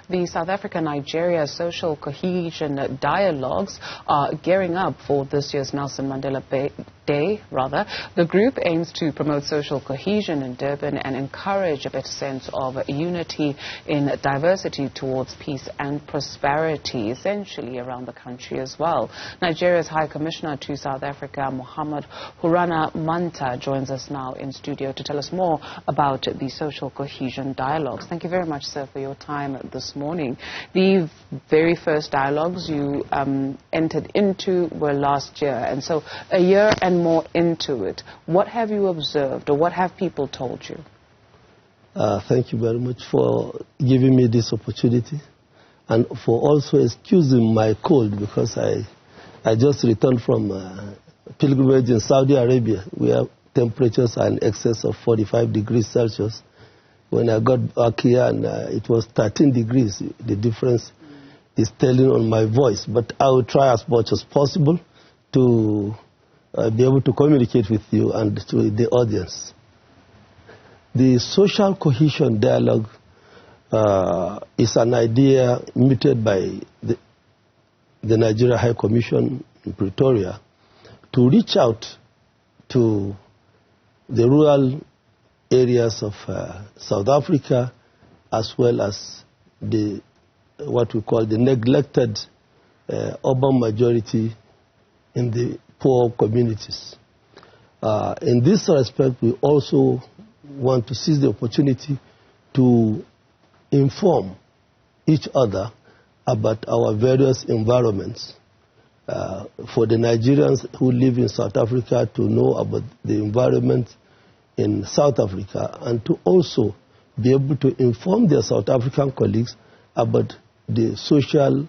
The South Africa-Nigeria Social Cohesion Dialogues are gearing up for this year's Nelson Mandela Day. The group aims to promote social cohesion in Durban and encourage a better sense of unity in diversity towards peace and prosperity, essentially around the country as well. Nigeria's High Commissioner to South Africa, Haruna Manta, joins us now in studio to tell us more about the social cohesion dialogues. Thank you very much, sir, for your time this morning. The very first dialogues you entered into were last year, and so a year and more into it, what have you observed, or what have people told you? Thank you very much for giving me this opportunity, and for also excusing my cold, because I just returned from pilgrimage in Saudi Arabia, where temperatures are in excess of 45 degrees Celsius. When I got back here, and it was 13 degrees, the difference is telling on my voice. But I will try as much as possible to be able to communicate with you and to the audience. The social cohesion dialogue is an idea mooted by the Nigeria High Commission in Pretoria to reach out to the rural areas of South Africa, as well as what we call the neglected urban majority in the poor communities. In this respect, we also want to seize the opportunity to inform each other about our various environments. For the Nigerians who live in South Africa to know about the environment in South Africa, and to also be able to inform their South African colleagues about the social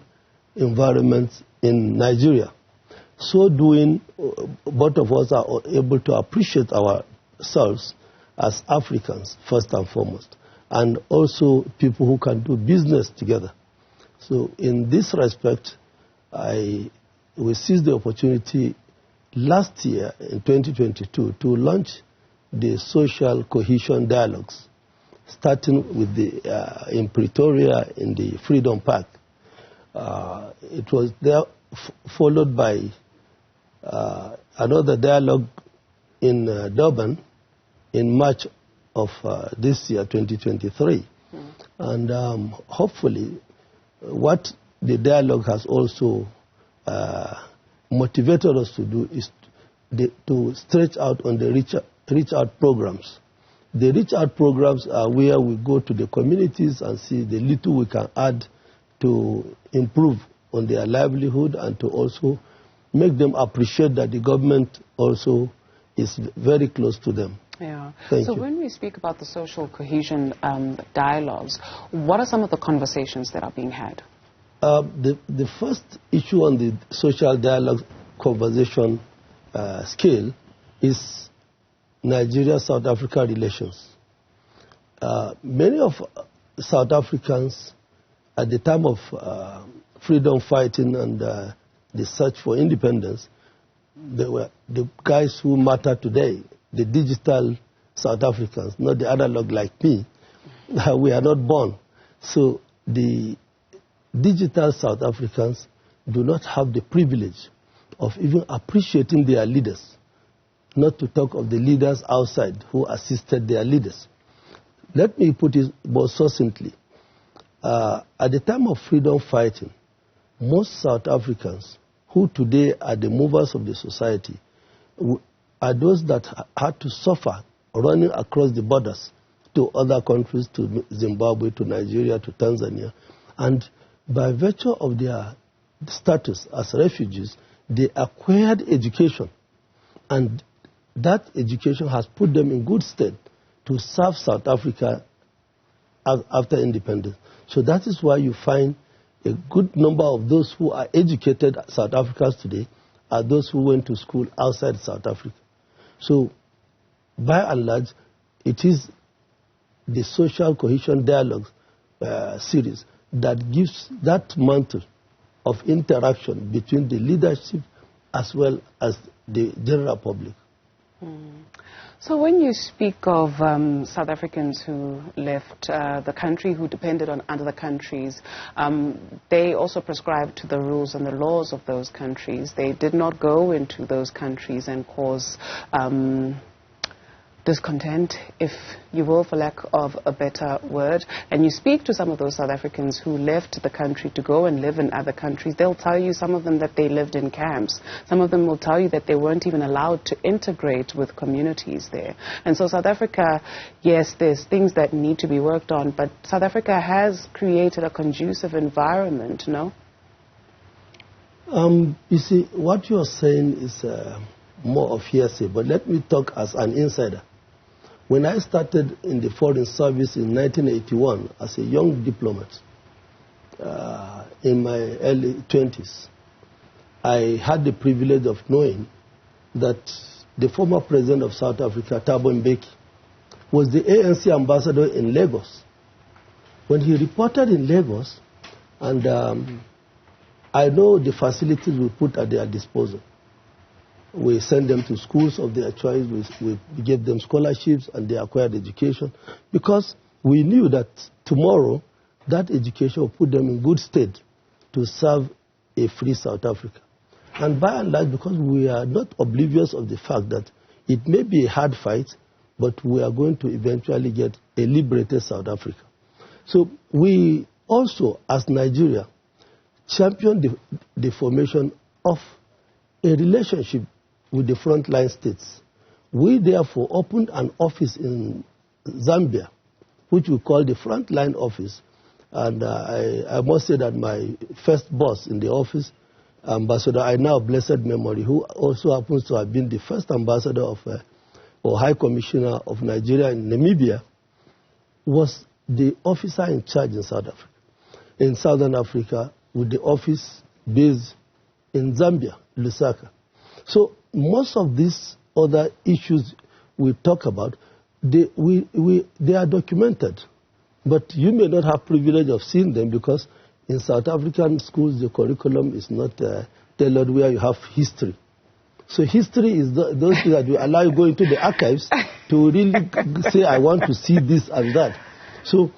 environment in Nigeria. So doing, both of us are able to appreciate ourselves as Africans, first and foremost, and also people who can do business together. So in this respect, we seized the opportunity last year, in 2022, to launch the social cohesion dialogues, starting with in Pretoria in the Freedom Park. It was there followed by another dialogue in Durban in March of this year, 2023. And hopefully, what the dialogue has also motivated us to do is to stretch out on the reach out programs. The reach out programs are where we go to the communities and see the little we can add to improve on their livelihood, and to also make them appreciate that the government also is very close to them. Yeah. So when we speak about the social cohesion dialogues, what are some of the conversations that are being had? The first issue on the social dialogue conversation scale is Nigeria-South Africa relations. Many of South Africans at the time of freedom fighting and the search for independence, they were the guys who matter today, the digital South Africans, not the analog like me. We are not born. So the digital South Africans do not have the privilege of even appreciating their leaders, not to talk of the leaders outside who assisted their leaders. Let me put it more succinctly. At the time of freedom fighting, most South Africans who today are the movers of the society are those that had to suffer running across the borders to other countries, to Zimbabwe, to Nigeria, to Tanzania. And by virtue of their status as refugees, they acquired education. And that education has put them in good stead to serve South Africa after independence. So that is why you find a good number of those who are educated South Africans today are those who went to school outside South Africa. So by and large, it is the social cohesion dialogue series that gives that mantle of interaction between the leadership as well as the general public. So when you speak of South Africans who left the country, who depended on other countries, they also prescribed to the rules and the laws of those countries. They did not go into those countries and cause discontent, if you will, for lack of a better word. And you speak to some of those South Africans who left the country to go and live in other countries. They'll tell you, some of them, that they lived in camps. Some of them will tell you that they weren't even allowed to integrate with communities there. And so South Africa, yes, there's things that need to be worked on, but South Africa has created a conducive environment, no? You see, what you're saying is more of hearsay, but let me talk as an insider. When I started in the Foreign Service in 1981 as a young diplomat in my early 20s, I had the privilege of knowing that the former president of South Africa, Thabo Mbeki, was the ANC ambassador in Lagos. When he reported in Lagos, and I know the facilities we put at their disposal. We send them to schools of their choice. We give them scholarships and they acquired education because we knew that tomorrow that education will put them in good stead to serve a free South Africa. And by and large, because we are not oblivious of the fact that it may be a hard fight, but we are going to eventually get a liberated South Africa. So we also, as Nigeria, championed the formation of a relationship with the frontline states. We therefore opened an office in Zambia, which we call the frontline office. And I must say that my first boss in the office, Ambassador Aina of blessed memory, who also happens to have been the first ambassador of or High Commissioner of Nigeria in Namibia, was the officer in charge in South Africa, in Southern Africa, with the office based in Zambia, Lusaka. So most of these other issues we talk about, they are documented. But you may not have privilege of seeing them because in South African schools the curriculum is not tailored where you have history. So history is those things that will allow you to go into the archives to really say, I want to see this and that. So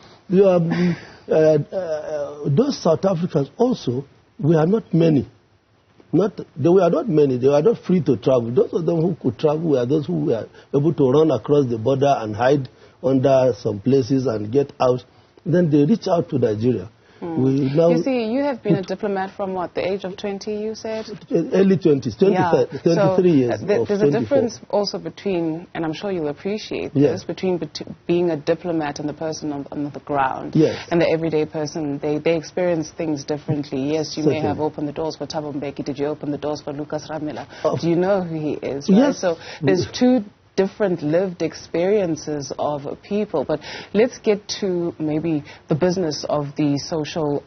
those South Africans also, we are not many. They were not many. They were not free to travel. Those of them who could travel were those who were able to run across the border and hide under some places and get out. Then they reach out to Nigeria. You see, you have been a diplomat from what, the age of 20, you said? Early 20s, 23 years. There's a difference also between, and I'm sure you'll appreciate this, between being a diplomat and the person on the ground. Yes. And the everyday person. They experience things differently. Yes, you may have opened the doors for Thabo Mbeki. Did you open the doors for Lucas Ramela? Do you know who he is? Right? Yes. So there's two different lived experiences of people. But let's get to maybe the business of the social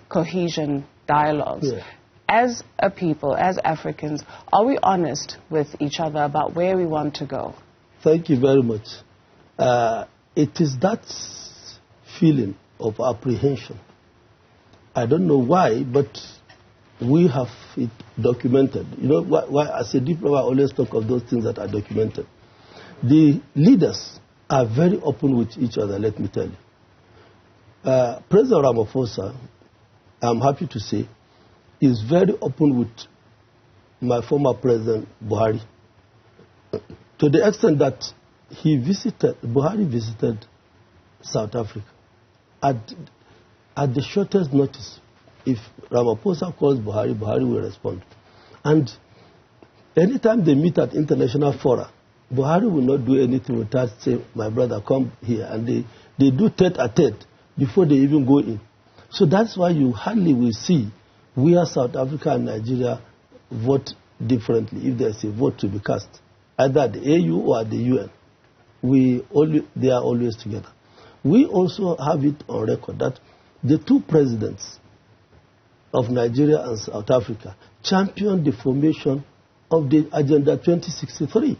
cohesion dialogues. Yeah. As a people, as Africans, are we honest with each other about where we want to go? Thank you very much. It is that feeling of apprehension. I don't know why, but we have it documented. You know, why as a diplomat, I always talk of those things that are documented. The leaders are very open with each other, let me tell you. President Ramaphosa, I'm happy to say, is very open with my former president, Buhari, to the extent that Buhari visited South Africa at the shortest notice. If Ramaphosa calls Buhari, Buhari will respond. And anytime they meet at international fora, Buhari will not do anything without saying, my brother, come here. And they do tete-a-tete before they even go in. So that's why you hardly will see where South Africa and Nigeria vote differently if there's a vote to be cast, either at the AU or at the UN. They are always together. We also have it on record that the two presidents of Nigeria and South Africa championed the formation of the Agenda 2063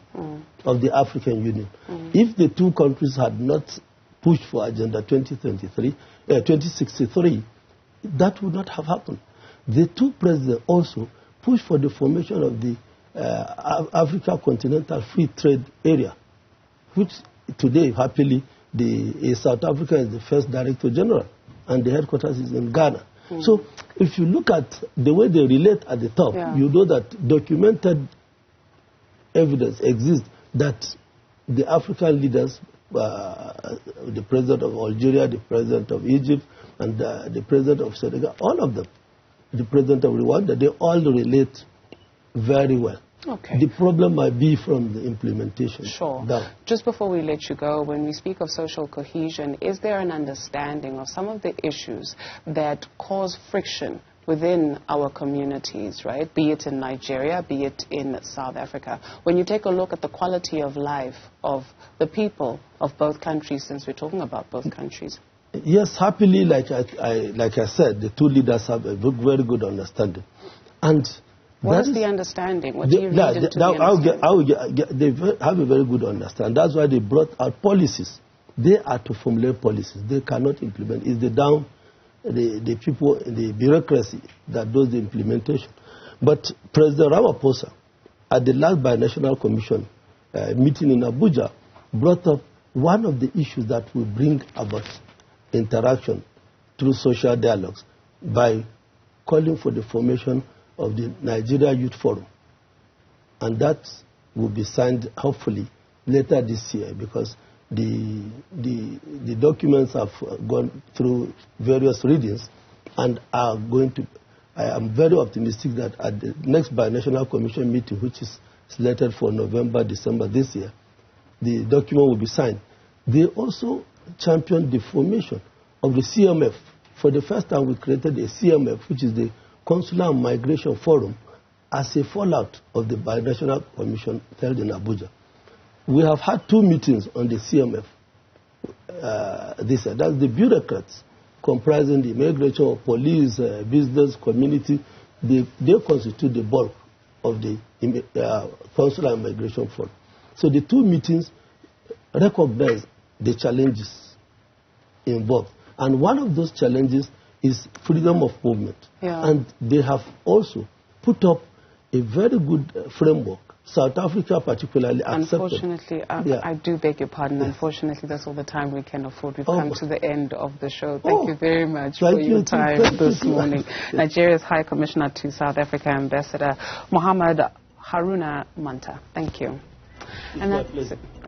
of the African Union. If the two countries had not pushed for Agenda 2063, that would not have happened. The two presidents also pushed for the formation of the Africa Continental Free Trade Area, which today, happily, South Africa is the first Director General, and the headquarters is in Ghana. So if you look at the way they relate at the top, you know that documented evidence exists that the African leaders, the president of Algeria, the president of Egypt, and the president of Senegal, all of them, the president of Rwanda, they all relate very well. Okay. The problem might be from the implementation. Sure. Down. Just before we let you go, when we speak of social cohesion, is there an understanding of some of the issues that cause friction within our communities, right? Be it in Nigeria, be it in South Africa. When you take a look at the quality of life of the people of both countries, since we're talking about both countries. Yes, happily, like I said, the two leaders have a very good understanding. And what is the understanding? What do you read into the understanding? They have a very good understanding. That's why they brought out policies. They are to formulate policies. They cannot implement. It's the people, the bureaucracy that does the implementation. But President Ramaphosa, at the last Binational Commission meeting in Abuja, brought up one of the issues that will bring about interaction through social dialogues by calling for the formation of the Nigeria Youth Forum. And that will be signed, hopefully, later this year, because the documents have gone through various readings and are going to, I am very optimistic that at the next Binational Commission meeting, which is slated for November, December this year, the document will be signed. They also championed the formation of the CMF. For the first time, we created a CMF, which is the Consular and Migration Forum, as a fallout of the Binational Commission held in Abuja. We have had 2 meetings on the CMF this year. That's the bureaucrats comprising the immigration, police, business, community. They constitute the bulk of the Consular and Migration Forum. So the 2 meetings recognize the challenges involved. And one of those challenges is freedom of movement. And they have also put up a very good framework. South Africa particularly accepted. Unfortunately, I do beg your pardon. Yes. Unfortunately, that's all the time we can afford. We've come to the end of the show. Thank you very much for your time this morning. Nigeria's High Commissioner to South Africa, Ambassador Mohammed Haruna Manta. Thank you. And that's it.